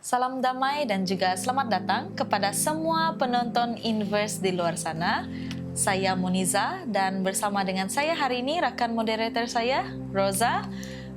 Salam damai dan juga selamat datang kepada semua penonton Inverse di luar sana. Saya Muniza dan bersama dengan saya hari ini rakan moderator saya, Rosa.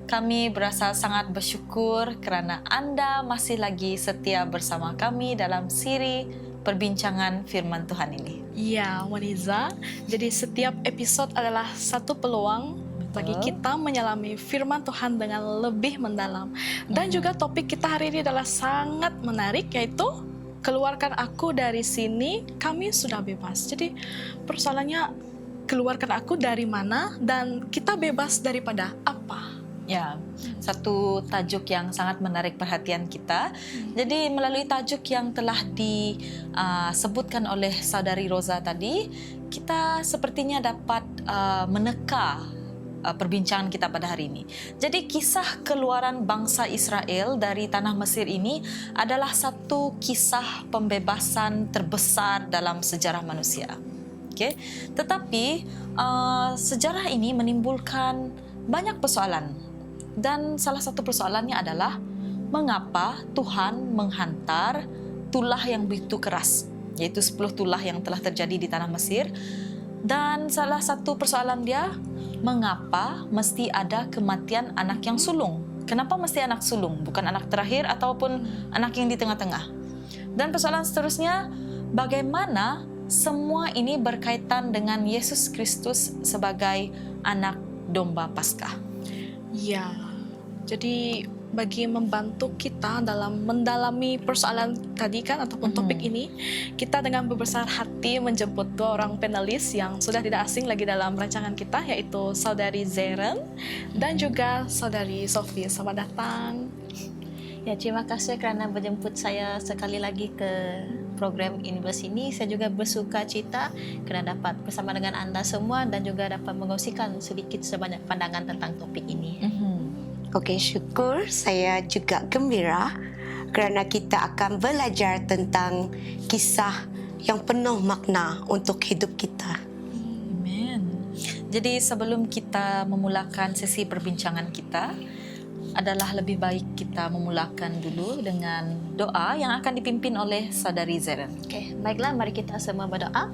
Kami berasa sangat bersyukur kerana anda masih lagi setia bersama kami dalam siri perbincangan firman Tuhan ini. Ya, Muniza. Jadi setiap episod adalah satu peluang bagi kita menyelami firman Tuhan dengan lebih mendalam. Dan juga topik kita hari ini adalah sangat menarik, yaitu keluarkan aku dari sini, kami sudah bebas. Jadi persoalannya, keluarkan aku dari mana dan kita bebas daripada apa? Ya, satu tajuk yang sangat menarik perhatian kita. Jadi melalui tajuk yang telah disebutkan oleh saudari Rosa tadi, kita sepertinya dapat meneka perbincangan kita pada hari ini. Jadi kisah keluaran bangsa Israel dari tanah Mesir ini adalah satu kisah pembebasan terbesar dalam sejarah manusia. Okay? Tetapi sejarah ini menimbulkan banyak persoalan. Dan salah satu persoalannya adalah mengapa Tuhan menghantar tulah yang begitu keras, yaitu 10 tulah yang telah terjadi di tanah Mesir. Dan salah satu persoalan dia, mengapa mesti ada kematian anak yang sulung? Kenapa mesti anak sulung, bukan anak terakhir ataupun anak yang di tengah-tengah? Dan persoalan seterusnya, bagaimana semua ini berkaitan dengan Yesus Kristus sebagai anak domba Paskah? Ya, jadi bagi membantu kita dalam mendalami persoalan tadi kan ataupun topik ini, kita dengan berbesar hati menjemput dua orang panelis yang sudah tidak asing lagi dalam rancangan kita, yaitu saudari Zeren dan juga saudari Sophie. Selamat datang. Ya, terima kasih kerana menjemput saya sekali lagi ke program Inverse ini. Saya juga bersuka cita kerana dapat bersama dengan anda semua dan juga dapat mengongsikan sedikit sebanyak pandangan tentang topik ini. Okey, syukur. Saya juga gembira kerana kita akan belajar tentang kisah yang penuh makna untuk hidup kita. Amen. Jadi sebelum kita memulakan sesi perbincangan kita, adalah lebih baik kita memulakan dulu dengan doa yang akan dipimpin oleh saudari Zeren. Okey, baiklah, mari kita semua berdoa.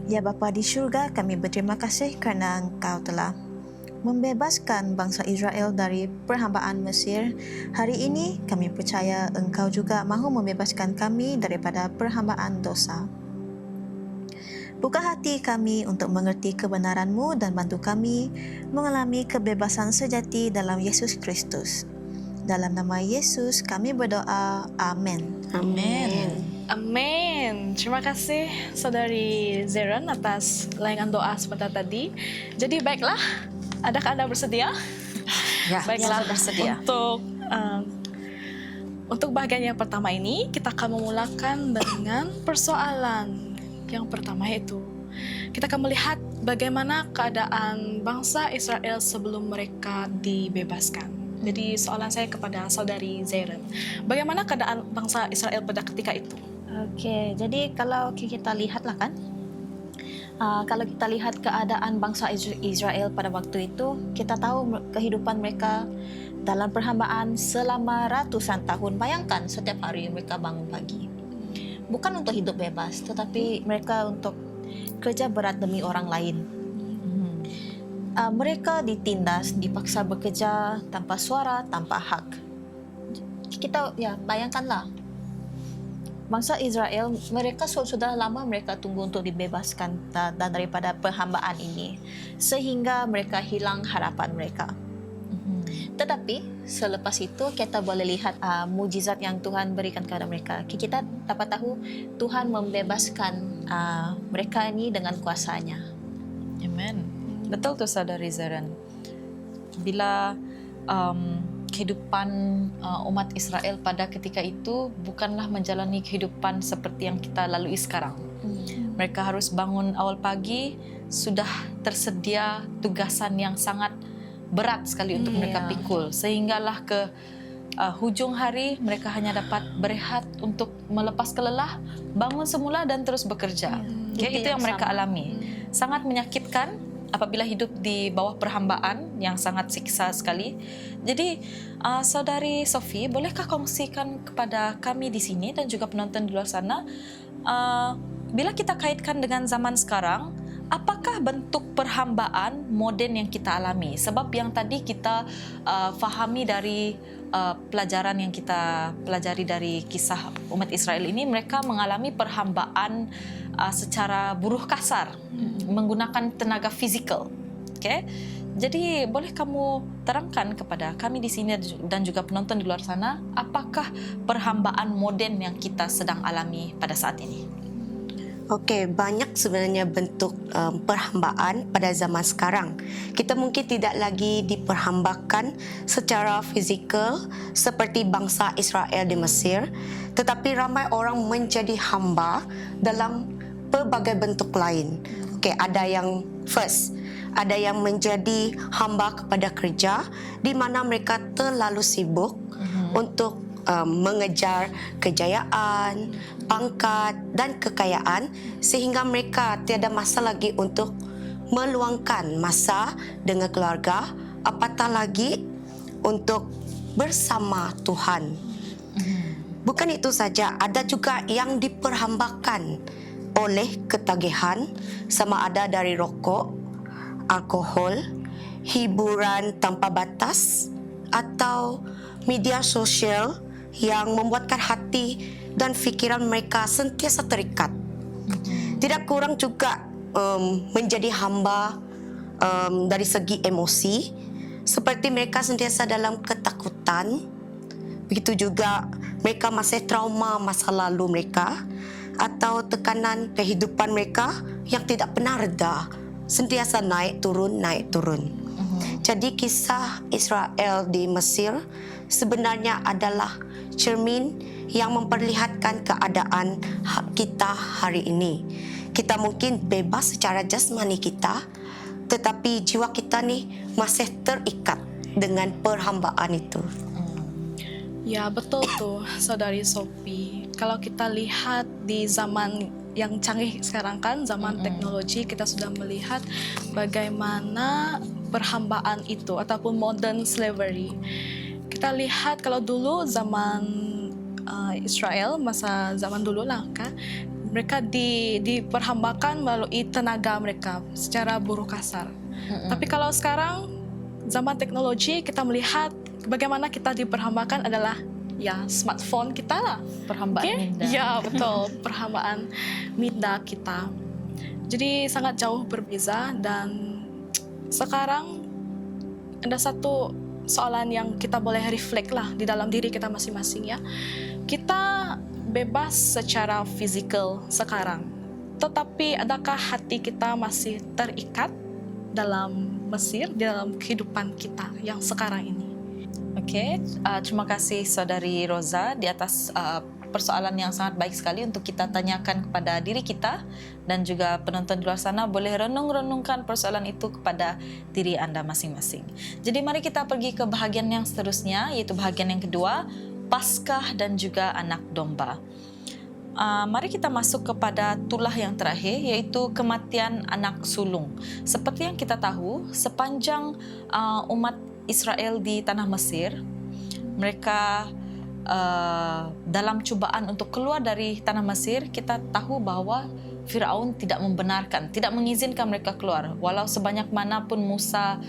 Ya Bapa di syurga, kami berterima kasih kerana Engkau telah membebaskan bangsa Israel dari perhambaan Mesir. Hari ini kami percaya Engkau juga mahu membebaskan kami daripada perhambaan dosa. Buka hati kami untuk mengerti kebenaran-Mu dan bantu kami mengalami kebebasan sejati dalam Yesus Kristus. Dalam nama Yesus kami berdoa. Amin. Amin. Amin. Terima kasih saudari Zeren atas layangan doa sebentar tadi. Jadi baiklah, adakah anda bersedia? Ya, Baiklah, sudah bersedia. Untuk bahagian yang pertama ini, kita akan memulakan dengan persoalan yang pertama, yaitu kita akan melihat bagaimana keadaan bangsa Israel sebelum mereka dibebaskan. Jadi soalan saya kepada saudari Zeren, bagaimana keadaan bangsa Israel pada ketika itu? Okey, jadi kalau kita lihatlah kan, kalau kita lihat keadaan bangsa Israel pada waktu itu, kita tahu kehidupan mereka dalam perhambaan selama ratusan tahun. Bayangkan setiap hari mereka bangun pagi. Bukan untuk hidup bebas, tetapi mereka untuk kerja berat demi orang lain. Mereka ditindas, dipaksa bekerja tanpa suara, tanpa hak. Kita bayangkanlah, bangsa Israel, mereka sudah lama mereka tunggu untuk dibebaskan daripada perhambaan ini, sehingga mereka hilang harapan mereka. Tetapi selepas itu kita boleh lihat mujizat yang Tuhan berikan kepada mereka. Kita dapat tahu Tuhan membebaskan mereka ini dengan kuasa-Nya. Amen. Betul tu saudari Zeren. Bila kehidupan umat Israel pada ketika itu bukanlah menjalani kehidupan seperti yang kita lalui sekarang. Mereka harus bangun awal pagi, sudah tersedia tugasan yang sangat berat sekali untuk mereka pikul, sehinggalah ke hujung hari mereka hanya dapat berehat untuk melepas kelelah, bangun semula dan terus bekerja. Itu yang mereka alami. Sangat menyakitkan apabila hidup di bawah perhambaan yang sangat siksa sekali. Jadi, Saudari Sophie, bolehkah kongsikan kepada kami di sini dan juga penonton di luar sana, bila kita kaitkan dengan zaman sekarang, apakah bentuk perhambaan moden yang kita alami? Sebab yang tadi kita fahami dari pelajaran yang kita pelajari dari kisah umat Israel ini, mereka mengalami perhambaan secara buruh kasar, menggunakan tenaga fizikal. Okay? Jadi boleh kamu terangkan kepada kami di sini dan juga penonton di luar sana, apakah perhambaan moden yang kita sedang alami pada saat ini? Okey, banyak sebenarnya bentuk perhambaan pada zaman sekarang. Kita mungkin tidak lagi diperhambakan secara fizikal seperti bangsa Israel di Mesir, tetapi ramai orang menjadi hamba dalam pelbagai bentuk lain. Okey, ada yang ada yang menjadi hamba kepada kerja di mana mereka terlalu sibuk untuk mengejar kejayaan, pangkat dan kekayaan sehingga mereka tiada masa lagi untuk meluangkan masa dengan keluarga, apatah lagi untuk bersama Tuhan. Bukan itu saja, ada juga yang diperhambakan oleh ketagihan, sama ada dari rokok, alkohol, hiburan tanpa batas atau media sosial yang membuatkan hati dan fikiran mereka sentiasa terikat. Tidak kurang juga menjadi hamba dari segi emosi, seperti mereka sentiasa dalam ketakutan. Begitu juga mereka masih trauma masa lalu mereka atau tekanan kehidupan mereka yang tidak pernah reda, sentiasa naik turun. Jadi kisah Israel di Mesir sebenarnya adalah cermin yang memperlihatkan keadaan kita hari ini. Kita mungkin bebas secara jasmani kita, tetapi jiwa kita ni masih terikat dengan perhambaan itu. Ya, betul tuh, Saudari Sophie. Kalau kita lihat di zaman yang canggih sekarang kan, zaman teknologi, kita sudah melihat bagaimana perhambaan itu ataupun modern slavery. Kita lihat kalau dulu zaman Israel, masa zaman dulu lah kan, mereka diperhambakan melalui tenaga mereka secara buruh kasar. Tapi kalau sekarang zaman teknologi, kita melihat bagaimana kita diperhambakan adalah ya smartphone kita lah. Perhambaan minda. Ya, betul. Perhambaan minda kita. Jadi sangat jauh berbeza, dan sekarang ada satu soalan yang kita boleh reflect lah di dalam diri kita masing-masing ya. Kita bebas secara fizikal sekarang, tetapi adakah hati kita masih terikat dalam Mesir, dalam kehidupan kita yang sekarang ini? Okey, terima kasih Saudari Roza di atas persoalan yang sangat baik sekali untuk kita tanyakan kepada diri kita, dan juga penonton di luar sana boleh renung-renungkan persoalan itu kepada diri anda masing-masing. Jadi mari kita pergi ke bahagian yang seterusnya, iaitu bahagian yang kedua, Paskah dan juga anak domba. Mari kita masuk kepada tulah yang terakhir, iaitu kematian anak sulung. Seperti yang kita tahu, sepanjang umat Israel di tanah Mesir, mereka dalam cubaan untuk keluar dari tanah Mesir, kita tahu bahwa Firaun tidak membenarkan, tidak mengizinkan mereka keluar. Walau sebanyak manapun Musa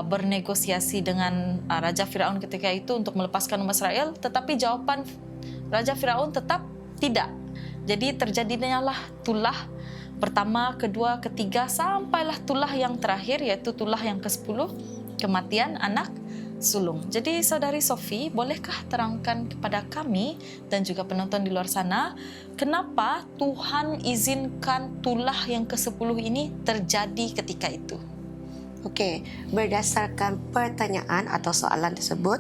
bernegosiasi dengan Raja Firaun ketika itu untuk melepaskan umat Israel, tetapi jawaban Raja Firaun tetap tidak. Jadi terjadinya tulah pertama, kedua, ketiga, sampailah tulah yang terakhir, yaitu tulah yang ke-10, kematian anak sulung. Jadi Saudari Sophie, bolehkah terangkan kepada kami dan juga penonton di luar sana, kenapa Tuhan izinkan tulah yang ke-10 ini terjadi ketika itu? Okey, berdasarkan pertanyaan atau soalan tersebut,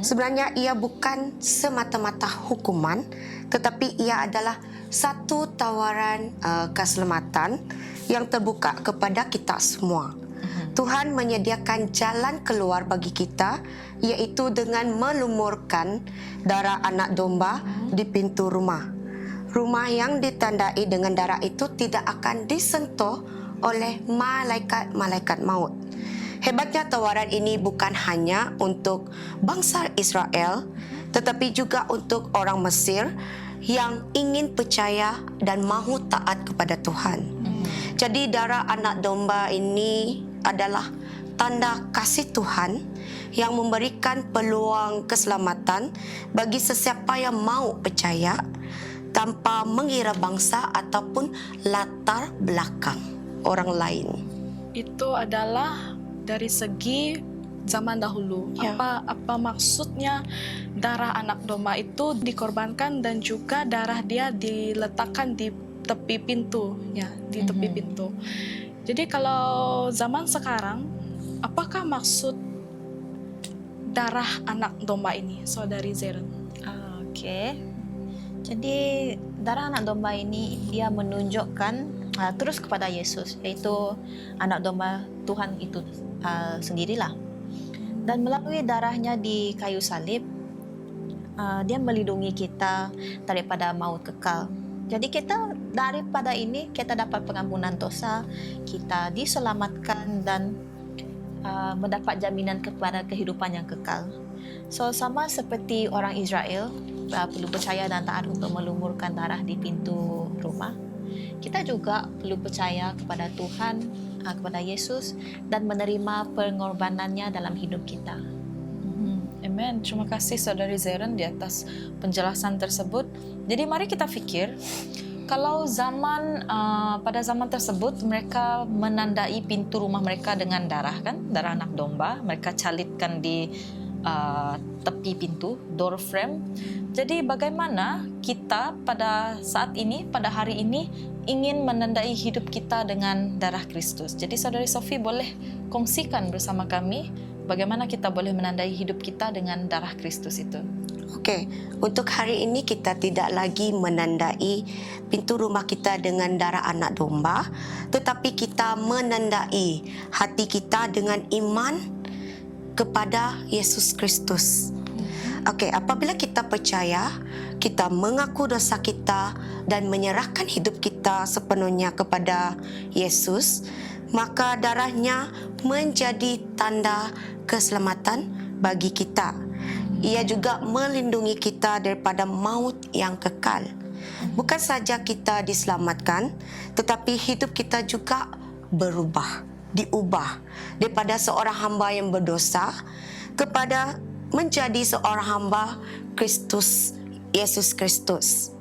sebenarnya ia bukan semata-mata hukuman, tetapi ia adalah satu tawaran keselamatan yang terbuka kepada kita semua. Tuhan menyediakan jalan keluar bagi kita, iaitu dengan melumurkan darah anak domba di pintu rumah. Rumah yang ditandai dengan darah itu tidak akan disentuh oleh malaikat-malaikat maut. Hebatnya tawaran ini bukan hanya untuk bangsa Israel, tetapi juga untuk orang Mesir yang ingin percaya dan mahu taat kepada Tuhan. Jadi darah anak domba ini adalah tanda kasih Tuhan yang memberikan peluang keselamatan bagi sesiapa yang mau percaya tanpa mengira bangsa ataupun latar belakang orang lain. Itu adalah dari segi zaman dahulu. Ya. Apa maksudnya darah anak domba itu dikorbankan dan juga darah dia diletakkan di tepi pintu, ya, di tepi pintu. Jadi kalau zaman sekarang, apakah maksud darah anak domba ini, Saudari Zeren? Oke. Jadi darah anak domba ini dia menunjukkan terus kepada Yesus, yaitu anak domba Tuhan itu sendirilah. Dan melalui darahnya di kayu salib, dia melindungi kita daripada maut kekal. Jadi kita daripada ini kita dapat pengampunan dosa, kita diselamatkan dan mendapat jaminan kepada kehidupan yang kekal. So sama seperti orang Israel perlu percaya dan taat untuk melumurkan darah di pintu rumah, kita juga perlu percaya kepada Tuhan, kepada Yesus dan menerima pengorbanannya dalam hidup kita. Amen. Terima kasih Saudari Zeren di atas penjelasan tersebut. Jadi mari kita fikir, kalau pada zaman tersebut mereka menandai pintu rumah mereka dengan darah, kan? Darah anak domba, mereka calitkan di tepi pintu, door frame. Jadi bagaimana kita pada saat ini, pada hari ini ingin menandai hidup kita dengan darah Kristus. Jadi Saudari Sophie boleh kongsikan bersama kami bagaimana kita boleh menandai hidup kita dengan darah Kristus itu. Okey, untuk hari ini kita tidak lagi menandai pintu rumah kita dengan darah anak domba, tetapi kita menandai hati kita dengan iman kepada Yesus Kristus. Okey, apabila kita percaya, kita mengaku dosa kita dan menyerahkan hidup kita sepenuhnya kepada Yesus, maka darahnya menjadi tanda keselamatan bagi kita. Ia juga melindungi kita daripada maut yang kekal. Bukan saja kita diselamatkan, tetapi hidup kita juga berubah, diubah daripada seorang hamba yang berdosa kepada menjadi seorang hamba Kristus, Yesus Kristus.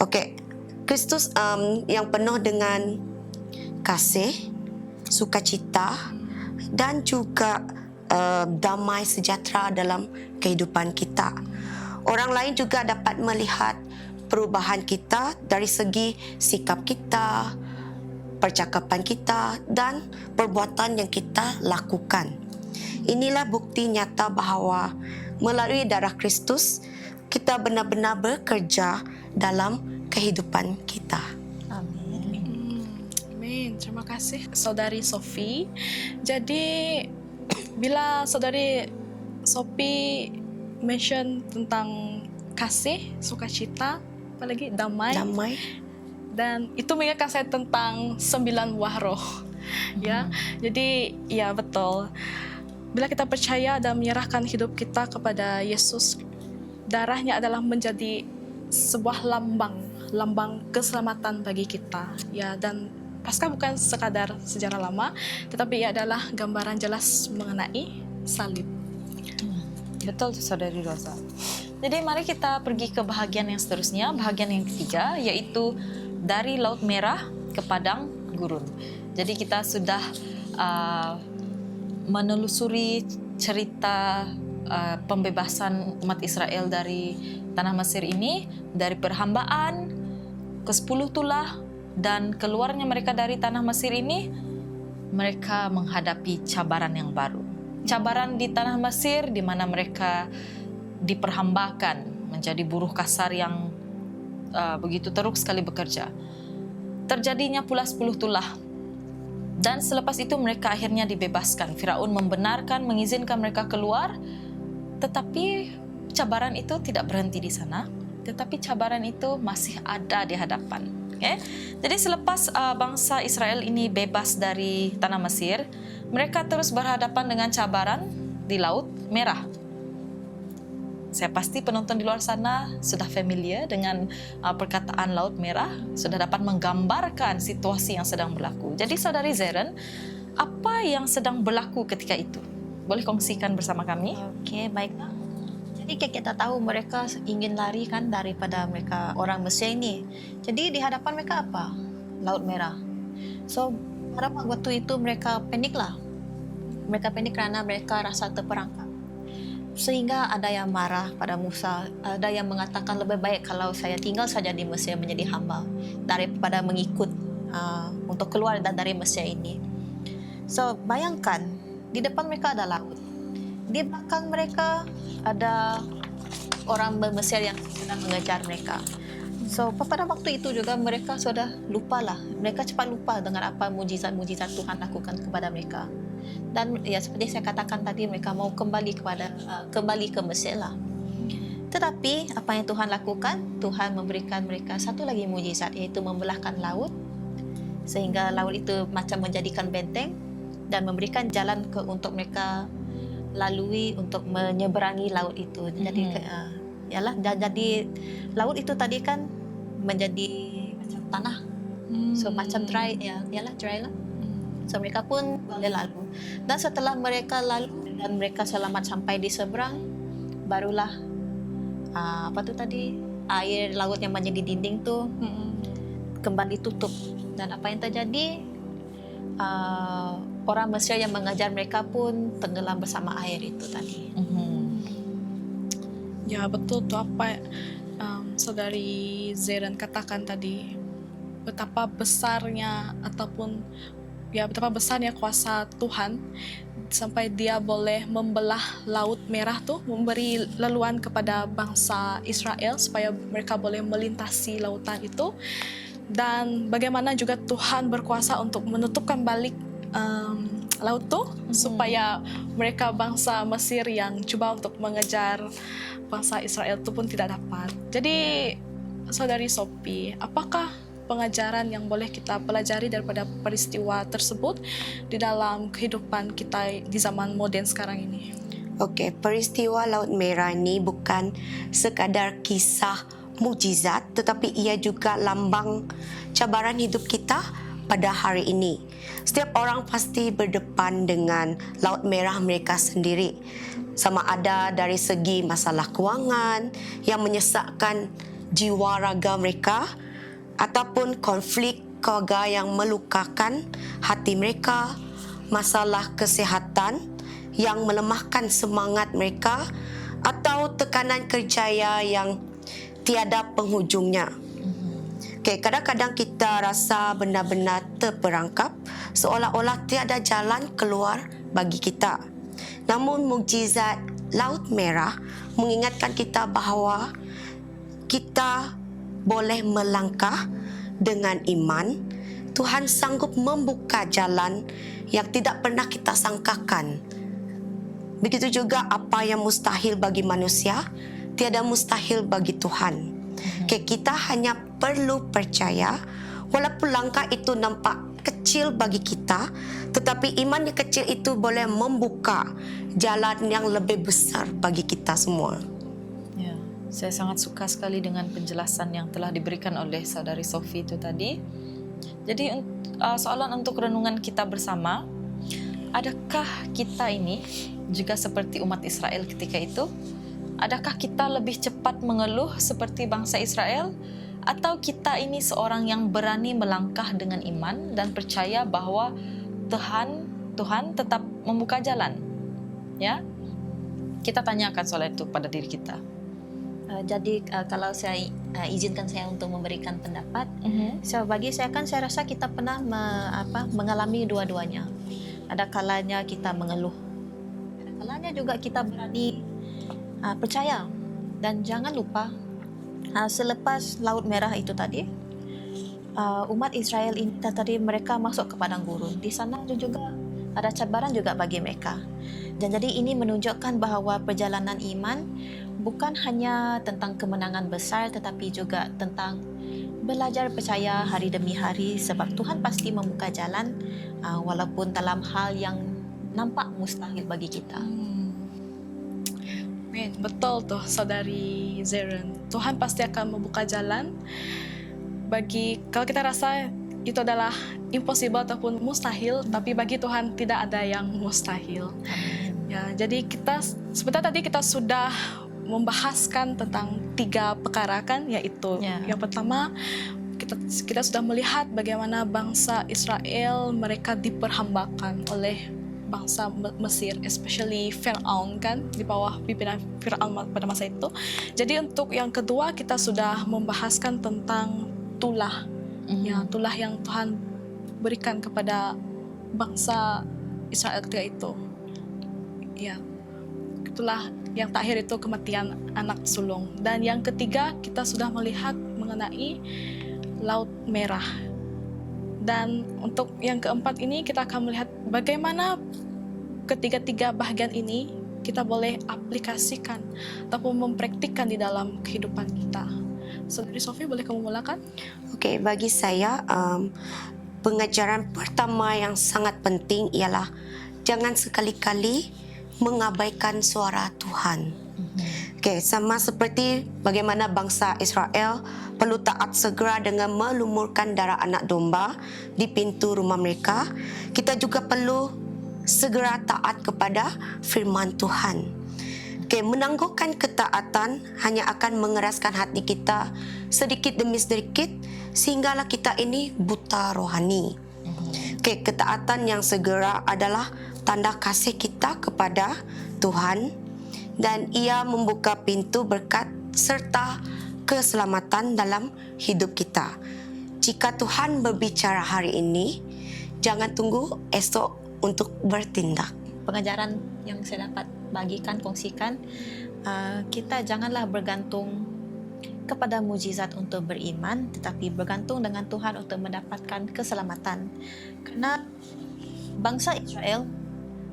Okey, Kristus yang penuh dengan kasih, sukacita dan juga damai sejahtera dalam kehidupan kita. Orang lain juga dapat melihat perubahan kita dari segi sikap kita, percakapan kita dan perbuatan yang kita lakukan. Inilah bukti nyata bahawa melalui darah Kristus kita benar-benar bekerja dalam kehidupan kita. Amin. Amin. Terima kasih Saudari Sophie. Jadi bila Saudari Sophie mention tentang kasih, sukacita, apalagi damai, dan itu mengingatkan saya tentang 9 buah roh. Ya, jadi ya betul. Bila kita percaya dan menyerahkan hidup kita kepada Yesus, darahnya adalah menjadi sebuah lambang keselamatan bagi kita. Ya, dan Paskah bukan sekadar sejarah lama, tetapi ia adalah gambaran jelas mengenai salib. Betul Saudari Rosa. Jadi mari kita pergi ke bahagian yang seterusnya, bahagian yang ketiga, yaitu dari Laut Merah ke Padang Gurun. Jadi kita sudah menelusuri cerita pembebasan umat Israel dari tanah Mesir ini, dari perhambaan ke 10 tulah dan keluarnya mereka dari tanah Mesir ini, mereka menghadapi cabaran yang baru. Cabaran di tanah Mesir di mana mereka diperhambakan menjadi buruh kasar yang begitu teruk sekali bekerja. Terjadinya pula 10 tulah. Dan selepas itu mereka akhirnya dibebaskan. Firaun membenarkan, mengizinkan mereka keluar. Tetapi cabaran itu tidak berhenti di sana. Tetapi cabaran itu masih ada di hadapan. Okay? Jadi selepas bangsa Israel ini bebas dari tanah Mesir, mereka terus berhadapan dengan cabaran di Laut Merah. Saya pasti penonton di luar sana sudah familiar dengan perkataan Laut Merah, sudah dapat menggambarkan situasi yang sedang berlaku. Jadi saudari Zeren, apa yang sedang berlaku ketika itu? Boleh kongsikan bersama kami? Okey, baiklah. Jadi kita tahu mereka ingin lari kan daripada mereka orang Mesir ini. Jadi di hadapan mereka apa? Laut Merah. So pada waktu itu mereka panik lah. Mereka panik kerana mereka rasa terperangkap. Sehingga ada yang marah pada Musa, ada yang mengatakan lebih baik kalau saya tinggal saja di Mesir menjadi hamba daripada mengikut untuk keluar dari Mesir ini. So bayangkan, di depan mereka ada laut, di belakang mereka ada orang Mesir yang sedang mengejar mereka. So pada waktu itu juga mereka sudah lupalah, mereka cepat lupa dengan apa mujizat-mujizat Tuhan lakukan kepada mereka. Dan ya seperti saya katakan tadi, mereka mau kembali ke Mesir lah. Tetapi apa yang Tuhan lakukan? Tuhan memberikan mereka satu lagi mujizat, iaitu membelahkan laut sehingga laut itu macam menjadikan benteng dan memberikan jalan untuk mereka lalui untuk menyeberangi laut itu. Jadi jadi laut itu tadi kan menjadi macam tanah. So macam dry dry lah. So mereka pun boleh lalu. Dan setelah mereka lalu dan mereka selamat sampai di seberang, barulah air laut yang menjadi dinding tu kembali tutup. Dan apa yang terjadi? Orang Mesir yang mengejar mereka pun tenggelam bersama air itu tadi. Ya betul tuh apa saudari Zeren katakan tadi, betapa besarnya kuasa Tuhan sampai dia boleh membelah Laut Merah tuh, memberi leluhur kepada bangsa Israel supaya mereka boleh melintasi lautan itu. Dan bagaimana juga Tuhan berkuasa untuk menutupkan balik laut tuh supaya mereka bangsa Mesir yang coba untuk mengejar bangsa Israel itu pun tidak dapat. Jadi saudari Sophie, apakah pengajaran yang boleh kita pelajari daripada peristiwa tersebut di dalam kehidupan kita di zaman moden sekarang ini? Okey, peristiwa Laut Merah ini bukan sekadar kisah mujizat, tetapi ia juga lambang cabaran hidup kita pada hari ini. Setiap orang pasti berdepan dengan Laut Merah mereka sendiri. Sama ada dari segi masalah kewangan yang menyesakkan jiwa raga mereka, ataupun konflik keluarga yang melukakan hati mereka, masalah kesihatan yang melemahkan semangat mereka, atau tekanan kerjaya yang tiada penghujungnya. Okay, kadang-kadang kita rasa benar-benar terperangkap, seolah-olah tiada jalan keluar bagi kita. Namun mukjizat Laut Merah mengingatkan kita bahawa kita boleh melangkah dengan iman. Tuhan sanggup membuka jalan yang tidak pernah kita sangkakan. Begitu juga apa yang mustahil bagi manusia, tiada mustahil bagi Tuhan. Okay, kita hanya perlu percaya, walaupun langkah itu nampak kecil bagi kita, tetapi iman yang kecil itu boleh membuka jalan yang lebih besar bagi kita semua. Ya, saya sangat suka sekali dengan penjelasan yang telah diberikan oleh saudari Sophie itu tadi. Jadi soalan untuk renungan kita bersama, adakah kita ini juga seperti umat Israel ketika itu? Adakah kita lebih cepat mengeluh seperti bangsa Israel? Atau kita ini seorang yang berani melangkah dengan iman dan percaya bahwa Tuhan tetap membuka jalan? Ya, kita tanyakan soal itu pada diri kita. Jadi kalau saya izinkan saya untuk memberikan pendapat, so bagi saya kan saya rasa kita pernah mengalami dua-duanya. Ada kalanya kita mengeluh, ada kalanya juga kita berani percaya. Dan jangan lupa, selepas Laut Merah itu tadi, umat Israel ini tadi mereka masuk ke padang gurun. Di sana juga ada cabaran juga bagi mereka. Dan jadi ini menunjukkan bahawa perjalanan iman bukan hanya tentang kemenangan besar, tetapi juga tentang belajar percaya hari demi hari sebab Tuhan pasti membuka jalan walaupun dalam hal yang nampak mustahil bagi kita. Men, betul tuh Saudari Zeren. Tuhan pasti akan membuka jalan bagi kalau kita rasa itu adalah impossible ataupun mustahil, tapi bagi Tuhan tidak ada yang mustahil. Ya, jadi kita sebentar tadi kita sudah membahaskan tentang 3 perkara kan, yaitu yang pertama kita sudah melihat bagaimana bangsa Israel mereka diperhambakan oleh bangsa Mesir, especially Firaun kan, di bawah pimpinan Firaun pada masa itu. Jadi untuk yang kedua kita sudah membahaskan tentang tulah, ya tulah yang Tuhan berikan kepada bangsa Israel ketika itu. Ya, itulah yang terakhir itu kematian anak sulung. Dan yang ketiga kita sudah melihat mengenai Laut Merah. Dan untuk yang keempat ini kita akan melihat bagaimana ketiga-tiga bahagian ini kita boleh aplikasikan ataupun mempraktikkan di dalam kehidupan kita. Saudari Sophie, boleh kamu mulakan? Okey, bagi saya pengajaran pertama yang sangat penting ialah jangan sekali-kali mengabaikan suara Tuhan. Okey, sama seperti bagaimana bangsa Israel perlu taat segera dengan melumurkan darah anak domba di pintu rumah mereka, kita juga perlu segera taat kepada firman Tuhan. Okey, menangguhkan ketaatan hanya akan mengeraskan hati kita sedikit demi sedikit sehinggalah kita ini buta rohani. Okey, ketaatan yang segera adalah tanda kasih kita kepada Tuhan dan ia membuka pintu berkat serta keselamatan dalam hidup kita. Jika Tuhan berbicara hari ini, jangan tunggu esok untuk bertindak. Pengajaran yang saya dapat bagikan, kongsikan, kita janganlah bergantung kepada mujizat untuk beriman, tetapi bergantung dengan Tuhan untuk mendapatkan keselamatan. Karena bangsa Israel,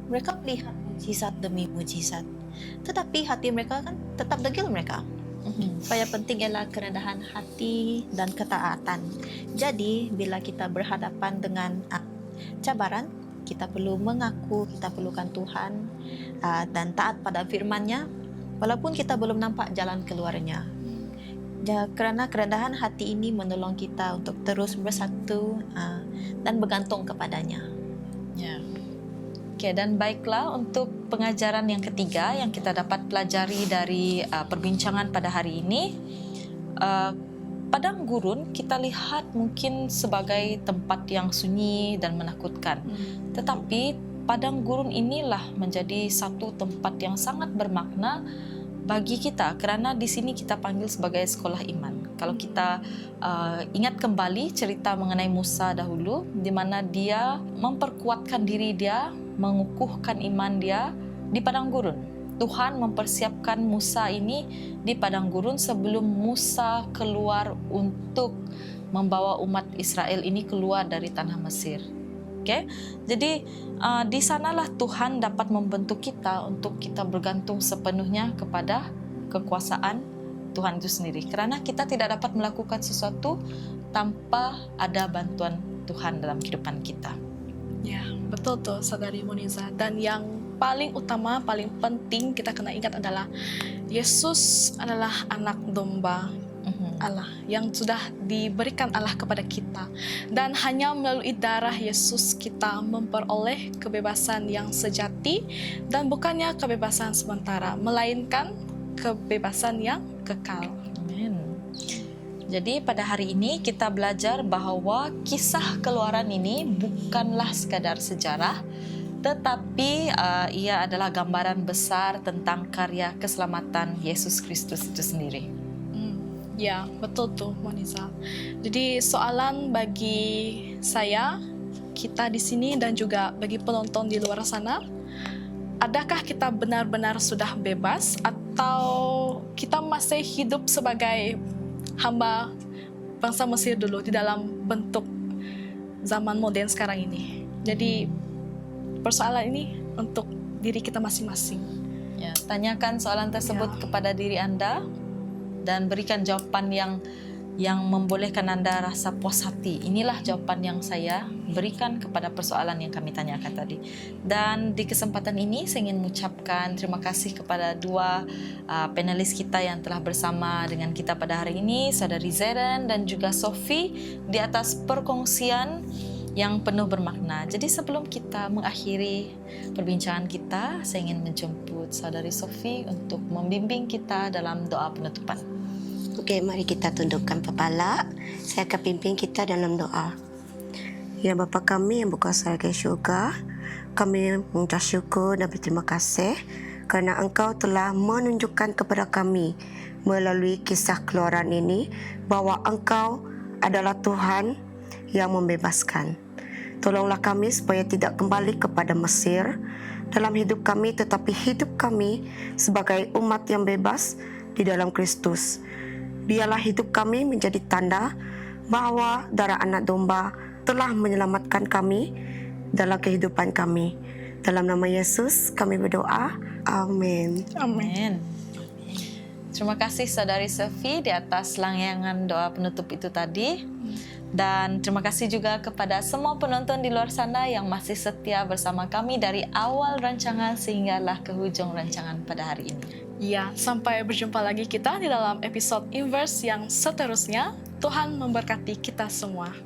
mereka melihat mujizat demi mujizat, tetapi hati mereka kan tetap degil mereka. Yang penting ialah kerendahan hati dan ketaatan. Jadi bila kita berhadapan dengan cabaran, kita perlu mengaku kita perlukan Tuhan dan taat pada firman-Nya walaupun kita belum nampak jalan keluarnya. Kerana kerendahan hati ini menolong kita untuk terus bersatu dan bergantung kepadanya. Ya. Oke, dan baiklah untuk pengajaran yang ketiga yang kita dapat pelajari dari perbincangan pada hari ini. Padang gurun kita lihat mungkin sebagai tempat yang sunyi dan menakutkan. Tetapi padang gurun inilah menjadi satu tempat yang sangat bermakna bagi kita kerana di sini kita panggil sebagai sekolah iman. Kalau kita ingat kembali cerita mengenai Musa dahulu, di mana dia memperkuatkan diri dia, mengukuhkan iman dia di padang gurun. Tuhan mempersiapkan Musa ini di padang gurun sebelum Musa keluar untuk membawa umat Israel ini keluar dari tanah Mesir. Okay? Jadi di sanalah Tuhan dapat membentuk kita untuk kita bergantung sepenuhnya kepada kekuasaan Tuhan itu sendiri. Kerana kita tidak dapat melakukan sesuatu tanpa ada bantuan Tuhan dalam kehidupan kita. Ya, betul tuh Saudari Moniza. Dan yang paling utama, paling penting kita kena ingat adalah Yesus adalah anak domba Allah yang sudah diberikan Allah kepada kita. Dan hanya melalui darah Yesus kita memperoleh kebebasan yang sejati dan bukannya kebebasan sementara, melainkan kebebasan yang kekal. Amin. Jadi pada hari ini kita belajar bahawa kisah Keluaran ini bukanlah sekadar sejarah, tetapi ia adalah gambaran besar tentang karya keselamatan Yesus Kristus itu sendiri. Ya, betul tuh Moniza. Jadi soalan bagi saya, kita di sini dan juga bagi penonton di luar sana, adakah kita benar-benar sudah bebas atau kita masih hidup sebagai hamba bangsa Mesir dulu di dalam bentuk zaman modern sekarang ini? Jadi persoalan ini untuk diri kita masing-masing. Ya, tanyakan soalan tersebut kepada diri Anda dan berikan jawapan yang yang membolehkan Anda rasa puas hati. Inilah jawaban yang saya berikan kepada persoalan yang kami tanyakan tadi. Dan di kesempatan ini saya ingin mengucapkan terima kasih kepada dua panelis kita yang telah bersama dengan kita pada hari ini, Saudari Zeren dan juga Sophie, di atas perkongsian yang penuh bermakna. Jadi sebelum kita mengakhiri perbincangan kita, saya ingin menjemput Saudari Sophie untuk membimbing kita dalam doa penutupan. Okey, mari kita tundukkan kepala. Saya akan pimpin kita dalam doa. Ya Bapa kami yang berkuasa di syurga, kami mengucap syukur dan berterima kasih kerana Engkau telah menunjukkan kepada kami melalui kisah keluaran ini bahawa Engkau adalah Tuhan yang membebaskan. Tolonglah kami supaya tidak kembali kepada Mesir dalam hidup kami, tetapi hidup kami sebagai umat yang bebas di dalam Kristus. Biarlah hidup kami menjadi tanda bahawa darah anak domba telah menyelamatkan kami dalam kehidupan kami. Dalam nama Yesus kami berdoa. Amin. Amin. Terima kasih Saudari Sophie di atas langyangan doa penutup itu tadi. Dan terima kasih juga kepada semua penonton di luar sana yang masih setia bersama kami dari awal rancangan sehinggalah ke hujung rancangan pada hari ini. Ya, sampai berjumpa lagi kita di dalam episode Inverse yang seterusnya. Tuhan memberkati kita semua.